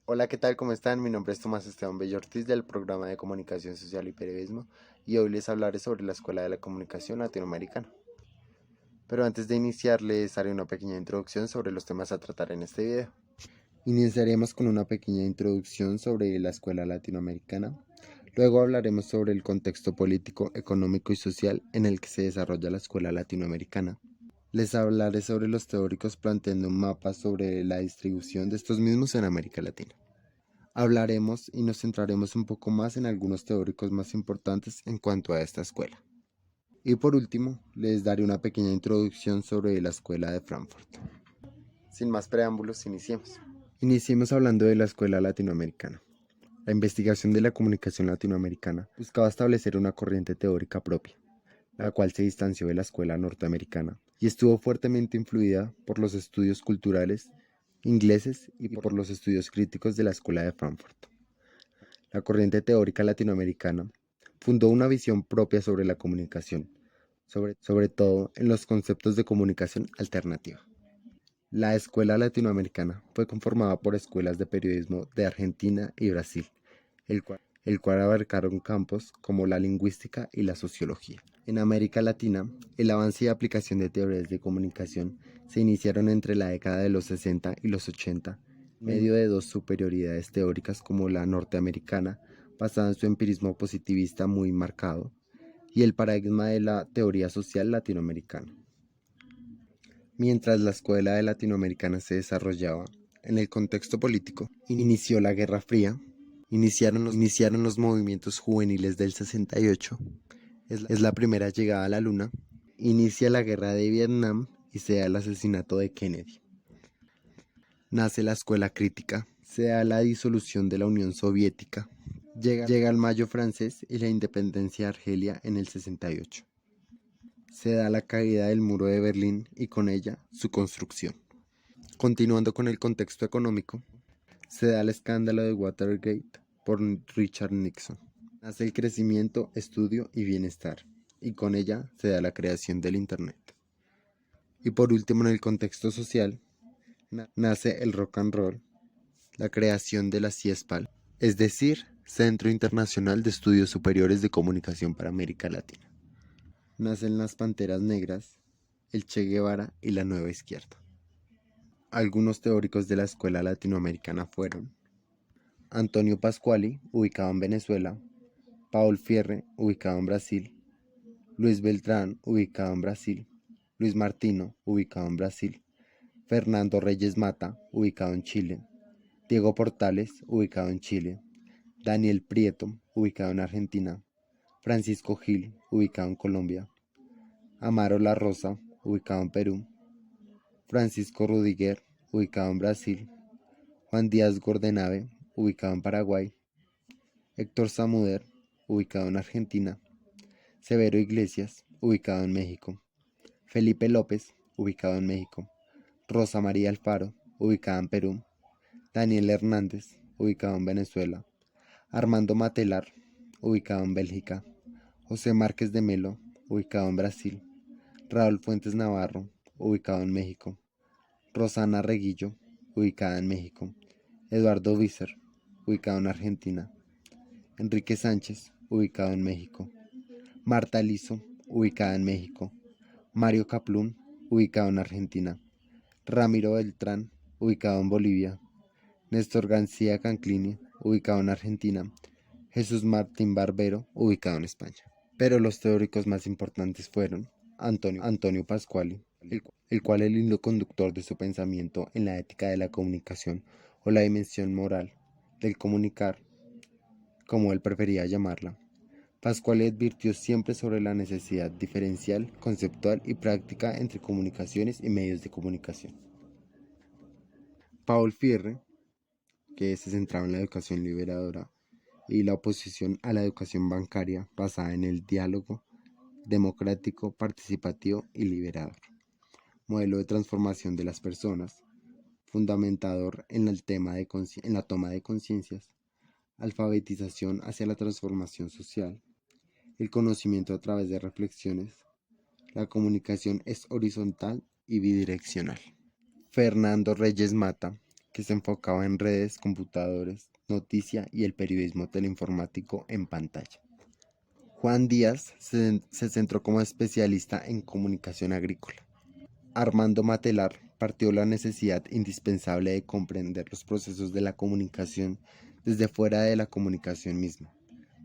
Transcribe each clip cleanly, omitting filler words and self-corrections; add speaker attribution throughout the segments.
Speaker 1: Hola, ¿qué tal? ¿Cómo están? Mi nombre es Tomás Esteban Bello Ortiz del programa de Comunicación Social y Periodismo y hoy les hablaré sobre la Escuela de la Comunicación Latinoamericana. Pero antes de iniciar les haré una pequeña introducción sobre los temas a tratar en este video. Iniciaremos con una pequeña introducción sobre la Escuela Latinoamericana. Luego hablaremos sobre el contexto político, económico y social en el que se desarrolla la Escuela Latinoamericana. Les hablaré sobre los teóricos planteando un mapa sobre la distribución de estos mismos en América Latina. Hablaremos y nos centraremos un poco más en algunos teóricos más importantes en cuanto a esta escuela. Y por último, les daré una pequeña introducción sobre la escuela de Frankfurt. Sin más preámbulos, iniciemos. Iniciemos hablando de la escuela latinoamericana. La investigación de la comunicación latinoamericana buscaba establecer una corriente teórica propia, la cual se distanció de la escuela norteamericana y estuvo fuertemente influida por los estudios culturales ingleses y por los estudios críticos de la escuela de Frankfurt. La corriente teórica latinoamericana fundó una visión propia sobre la comunicación, sobre todo en los conceptos de comunicación alternativa. La escuela latinoamericana fue conformada por escuelas de periodismo de Argentina y Brasil, el cual abarcaron campos como la lingüística y la sociología. En América Latina, el avance y aplicación de teorías de comunicación se iniciaron entre la década de los 60 y los 80, en medio de dos superioridades teóricas como la norteamericana, basada en su empirismo positivista muy marcado, y el paradigma de la teoría social latinoamericana. Mientras la escuela de latinoamericana se desarrollaba en el contexto político, inició la Guerra Fría, iniciaron los movimientos juveniles del 68, es la primera llegada a la Luna, inicia la Guerra de Vietnam y se da el asesinato de Kennedy. Nace la Escuela Crítica, se da la disolución de la Unión Soviética, llega el Mayo francés y la independencia de Argelia en el 68. Se da la caída del muro de Berlín y con ella su construcción. Continuando con el contexto económico, se da el escándalo de Watergate por Richard Nixon. Nace el crecimiento, estudio y bienestar, y con ella se da la creación del Internet. Y por último, en el contexto social, nace el rock and roll, la creación de la CIESPAL, es decir, Centro Internacional de Estudios Superiores de Comunicación para América Latina. Nacen las Panteras Negras, el Che Guevara y la Nueva Izquierda. Algunos teóricos de la escuela latinoamericana fueron Antonio Pasquali, ubicado en Venezuela, Paul Fierre, ubicado en Brasil, Luis Beltrán, ubicado en Brasil, Luis Martino, ubicado en Brasil, Fernando Reyes Mata, ubicado en Chile, Diego Portales, ubicado en Chile, Daniel Prieto, ubicado en Argentina, Francisco Gil, ubicado en Colombia, Amaro La Rosa, ubicado en Perú, Francisco Rudiger, ubicado en Brasil, Juan Díaz Gordenave, ubicado en Paraguay, Héctor Zamuder, ubicado en Argentina, Severo Iglesias, ubicado en México, Felipe López, ubicado en México, Rosa María Alfaro, ubicada en Perú, Daniel Hernández, ubicado en Venezuela, Armando Matelar, ubicado en Bélgica, José Márquez de Melo, ubicado en Brasil, Raúl Fuentes Navarro, ubicado en México, Rosana Reguillo, ubicada en México, Eduardo Vícer, ubicado en Argentina, Enrique Sánchez, ubicado en México, Marta Lizo, ubicada en México, Mario Caplún, ubicado en Argentina, Ramiro Beltrán, ubicado en Bolivia, Néstor García Canclini, ubicado en Argentina, Jesús Martín Barbero, ubicado en España. Pero los teóricos más importantes fueron Antonio Pasquali, el cual es el hilo conductor de su pensamiento en la ética de la comunicación o la dimensión moral del comunicar, como él prefería llamarla. Pasquale advirtió siempre sobre la necesidad diferencial, conceptual y práctica entre comunicaciones y medios de comunicación. Paul Fierre, que se centraba en la educación liberadora y la oposición a la educación bancaria basada en el diálogo democrático, participativo y liberador. Modelo de transformación de las personas, fundamentador en en la toma de conciencias, alfabetización hacia la transformación social, el conocimiento a través de reflexiones, la comunicación es horizontal y bidireccional. Fernando Reyes Mata que se enfocaba en redes, computadores, noticia y el periodismo teleinformático en pantalla. Juan Díaz se centró como especialista en comunicación agrícola. Armando Matelar partió la necesidad indispensable de comprender los procesos de la comunicación desde fuera de la comunicación misma,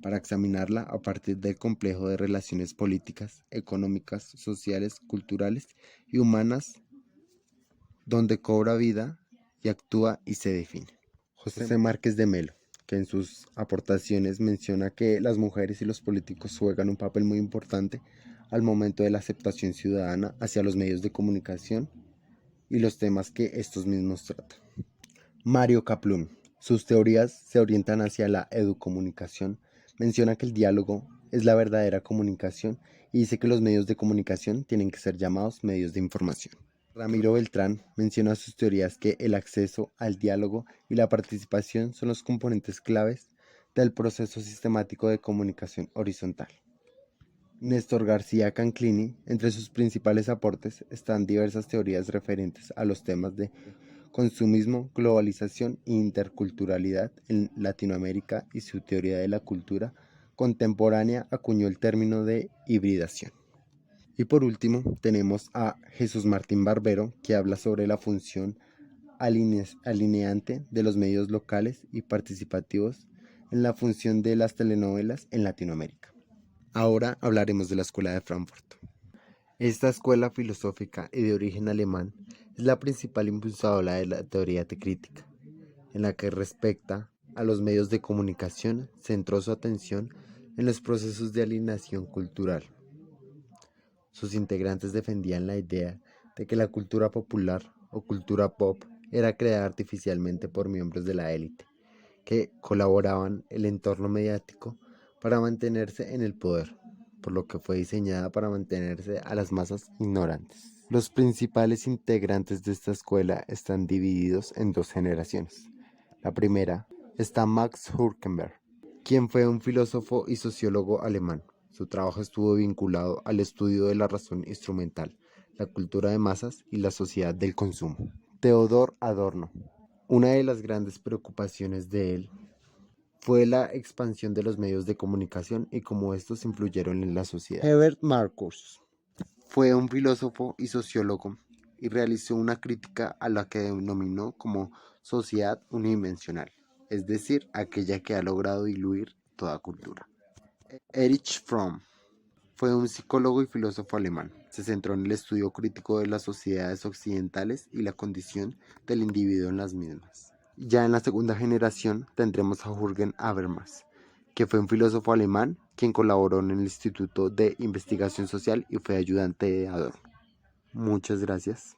Speaker 1: para examinarla a partir del complejo de relaciones políticas, económicas, sociales, culturales y humanas donde cobra vida y actúa y se define. José Márquez de Melo, que en sus aportaciones menciona que las mujeres y los políticos juegan un papel muy importante al momento de la aceptación ciudadana hacia los medios de comunicación y los temas que estos mismos tratan. Mario Kaplun, sus teorías se orientan hacia la educomunicación, menciona que el diálogo es la verdadera comunicación y dice que los medios de comunicación tienen que ser llamados medios de información. Ramiro Beltrán menciona sus teorías que el acceso al diálogo y la participación son los componentes claves del proceso sistemático de comunicación horizontal. Néstor García Canclini, entre sus principales aportes están diversas teorías referentes a los temas de consumismo, globalización e interculturalidad en Latinoamérica, y su teoría de la cultura contemporánea acuñó el término de hibridación. Y por último tenemos a Jesús Martín Barbero, que habla sobre la función alineante de los medios locales y participativos en la función de las telenovelas en Latinoamérica. Ahora hablaremos de la Escuela de Frankfurt. Esta escuela filosófica y de origen alemán es la principal impulsadora de la teoría crítica, en la que respecta a los medios de comunicación centró su atención en los procesos de alienación cultural. Sus integrantes defendían la idea de que la cultura popular o cultura pop era creada artificialmente por miembros de la élite, que colaboraban el entorno mediático para mantenerse en el poder, por lo que fue diseñada para mantenerse a las masas ignorantes. Los principales integrantes de esta escuela están divididos en dos generaciones. La primera está Max Hürkenberg, quien fue un filósofo y sociólogo alemán. Su trabajo estuvo vinculado al estudio de la razón instrumental, la cultura de masas y la sociedad del consumo. Theodor Adorno. Una de las grandes preocupaciones de él fue la expansión de los medios de comunicación y cómo estos influyeron en la sociedad. Herbert Marcuse fue un filósofo y sociólogo y realizó una crítica a la que denominó como sociedad unidimensional, es decir, aquella que ha logrado diluir toda cultura. Erich Fromm fue un psicólogo y filósofo alemán. Se centró en el estudio crítico de las sociedades occidentales y la condición del individuo en las mismas. Ya en la segunda generación tendremos a Jürgen Habermas, que fue un filósofo alemán quien colaboró en el Instituto de Investigación Social y fue ayudante de Adorno. Muchas gracias.